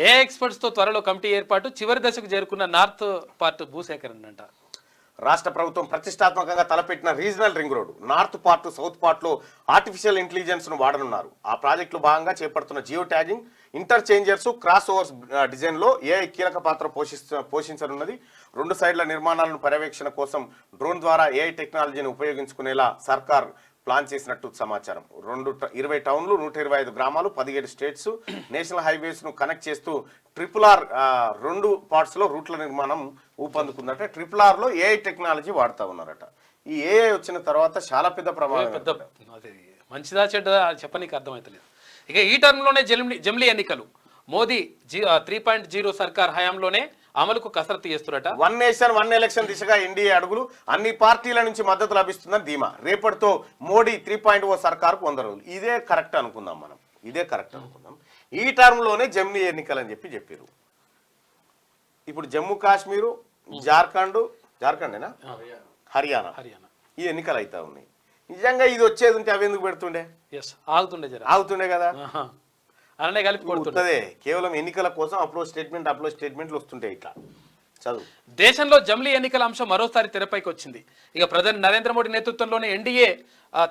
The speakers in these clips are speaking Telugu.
ఏ ఎక్స్పర్ట్స్తో త్వరలో కమిటీ ఏర్పాటు, చివరి దశకు చేరుకున్న నార్త్ పార్ట్ భూసేకరణ అంట. రాష్ట్ర ప్రభుత్వం ప్రతిష్టాత్మకంగా తలపెట్టిన regional ring road north part south పార్ట్లో ఆర్టిఫిషియల్ ఇంటెలిజెన్స్ ను వాడనున్నారు. ఆ ప్రాజెక్టులో భాగంగా చేపడుతున్న geo tagging, interchangers, cross overs design లో ఏఐ కీలక పాత్ర పోషించనున్నది. 2 సైడ్ల నిర్మాణాలను పర్యవేక్షణ కోసం డ్రోన్ ద్వారా ఏఐ టెక్నాలజీని ఉపయోగించుకునేలా సర్కార్ ప్లాన్ చేసినట్టు సమాచారం. 20 టౌన్లు, 125 గ్రామాలు, 17 స్టేట్స్, నేషనల్ హైవేస్ ను కనెక్ట్ చేస్తూ RRR 2 పార్ట్స్ లో రూట్ల నిర్మాణం ఊపందుకుందట. RRR లో ఏఐ టెక్నాలజీ వాడుతూ ఉన్నారట. ఈ ఏఐ వచ్చిన తర్వాత చాలా పెద్ద ప్రమాదం. మంచిదా చెడ్డదా చెప్పనీకి అర్థమవుతలేదు. ఇక ఈ టర్మ్లోనే జమిలీ ఎన్నికలు. మోదీ 3.0 సర్కార్ హయాంలోనే అమలుకు కసరత్తు చేస్తున్నట. 1 నేషన్ 1 ఎలక్షన్ దిశగా ఎన్డీఏ అడుగులు. అన్ని పార్టీల నుంచి మద్దతు లభిస్తుందని ధీమా. రేపటితో మోడీ 3.0 సర్కార్కు 100 రోజులు. ఇదే కరెక్ట్ అనుకుందాం మనం. ఇదే కరెక్ట్ అనుకుందాం. ఈ టర్మ్లోనే జమిలీ ఎన్నికలు అని చెప్పారు. ఇప్పుడు జమ్మూ కాశ్మీరు, జార్ఖండేనా, హర్యానా ఈ ఎన్నికలు అవుతా ఉన్నాయి. నిజంగా ఇది వచ్చేది ఉంటే అవి ఎందుకు పెడుతుండే? ఆగుతుండే కదా. అలానే కలిపి కొడుతుండే. కేవలం ఎన్నికల కోసం అప్లోడ్ స్టేట్మెంట్లు వస్తుంటాయి. ఇట్లా చదువు. దేశంలో జమిలీ ఎన్నికల అంశం మరోసారి తెరపైకి వచ్చింది. ఇక ప్రధాని నరేంద్ర మోడీ నేతృత్వంలోని ఎన్డీఏ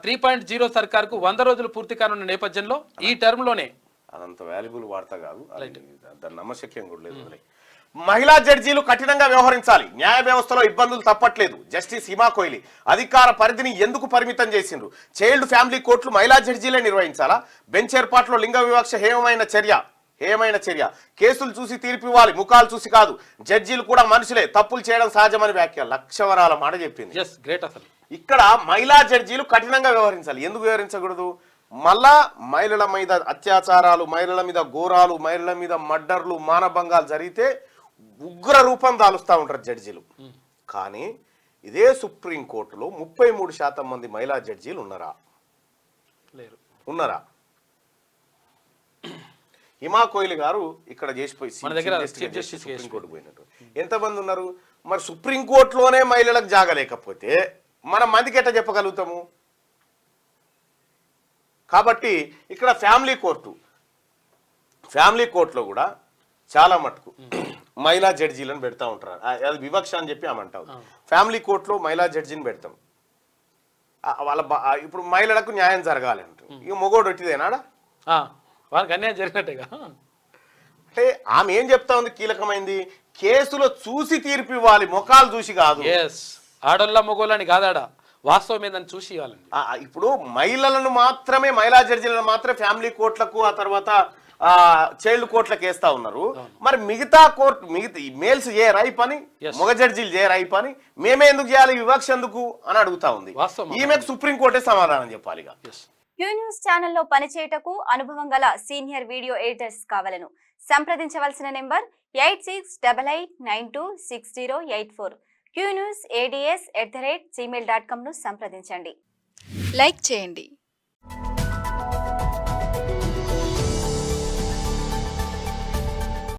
3.0 సర్కార్కు 100 రోజులు పూర్తి కానున్న నేపథ్యంలో ఈ టర్మ్లోనే అదంత వాల్యుబుల్ వార్త కాదు, దాని నమ్మశక్యం కూడా లేదు. మహిళా జడ్జీలు కఠినంగా వ్యవహరించాలి. న్యాయ వ్యవస్థలో ఇబ్బందులు తప్పట్లేదు. జస్టిస్ హిమా కోహ్లీ అధికార పరిధిని ఎందుకు పరిమితం చేసిండ్రు? చైల్డ్ ఫ్యామిలీ కోర్టులు మహిళా జడ్జీలే నిర్వహించాలా? బెంచ్ ఏర్పాట్లో లింగ వివక్ష హేయమైన చర్య. కేసులు చూసి తీర్పు ఇవ్వాలి, ముఖాలు చూసి కాదు. జడ్జీలు కూడా మనుషులే, తప్పులు చేయడం సహజమని వ్యాఖ్య. లక్షవరాల మాట చెప్పింది. ఇక్కడ మహిళా జడ్జీలు కఠినంగా వ్యవహరించాలి. ఎందుకు వ్యవహరించకూడదు? మళ్ళా మహిళల మీద అత్యాచారాలు, మహిళల మీద ఘోరాలు, మహిళల మీద మర్డర్లు, మానభంగాలు జరిగితే ఉగ్ర రూపం దాలుస్తూ ఉంటారు జడ్జీలు. కానీ ఇదే సుప్రీంకోర్టులో 33% మంది మహిళా జడ్జీలు ఉన్నారా? హిమా కోహ్లీ గారు ఇక్కడ చేసిపోయి సుప్రీంకోర్టు పోయినట్టు ఎంతమంది ఉన్నారు? మరి సుప్రీంకోర్టులోనే మహిళలకు జాగలేకపోతే మనం మందికి ఎట్లా చెప్పగలుగుతాము? కాబట్టి ఇక్కడ ఫ్యామిలీ కోర్టులో కూడా చాలా మటుకు మహిళా జడ్జీలను పెడతా ఉంటారు. అది వివక్ష అని చెప్పి ఆమె అంటావు. ఫ్యామిలీ కోర్టులో మహిళా జడ్జిని పెడతాం. వాళ్ళ ఇప్పుడు మహిళలకు న్యాయం జరగాలి అంటారు. ఇక మొగోడు వచ్చిదేనాడా? వాళ్ళకి అన్యాయం జరిగినట్టేగా. అంటే ఆమె ఏం చెప్తా ఉంది? కీలకమైంది, కేసులో చూసి తీర్పు ఇవ్వాలి, ముఖాలు చూసి కాదు. ఆడోళ్ళ మొగోళ్ళని కాదాడా, వాస్తవం ఏందని చూసి ఇవ్వాలండి. ఇప్పుడు మహిళా జడ్జీలను మాత్రమే ఫ్యామిలీ కోర్టులకు, ఆ తర్వాత చైల్డ్ కోర్టులకు వేస్తా ఉన్నారు. మరి మిగతా మేల్స్ చేయరా ఈ పని? మగ జడ్జీలు చేయరా ఈ పని? మేమే ఎందుకు చేయాలి? వివక్ష ఎందుకు అని అడుగుతా ఉంది. ఈమెకు సుప్రీంకోర్టే సమాధానం చెప్పాలి. క్యూ న్యూస్ ఛానల్లో పనిచేయటకు అనుభవం గల సీనియర్ వీడియో ఎడిటర్స్ కావాలను సంప్రదించవలసిన నెంబర్ 8688926084. qnewsads@gmail.com ను సంప్రదించండి. లైక్ చేయండి.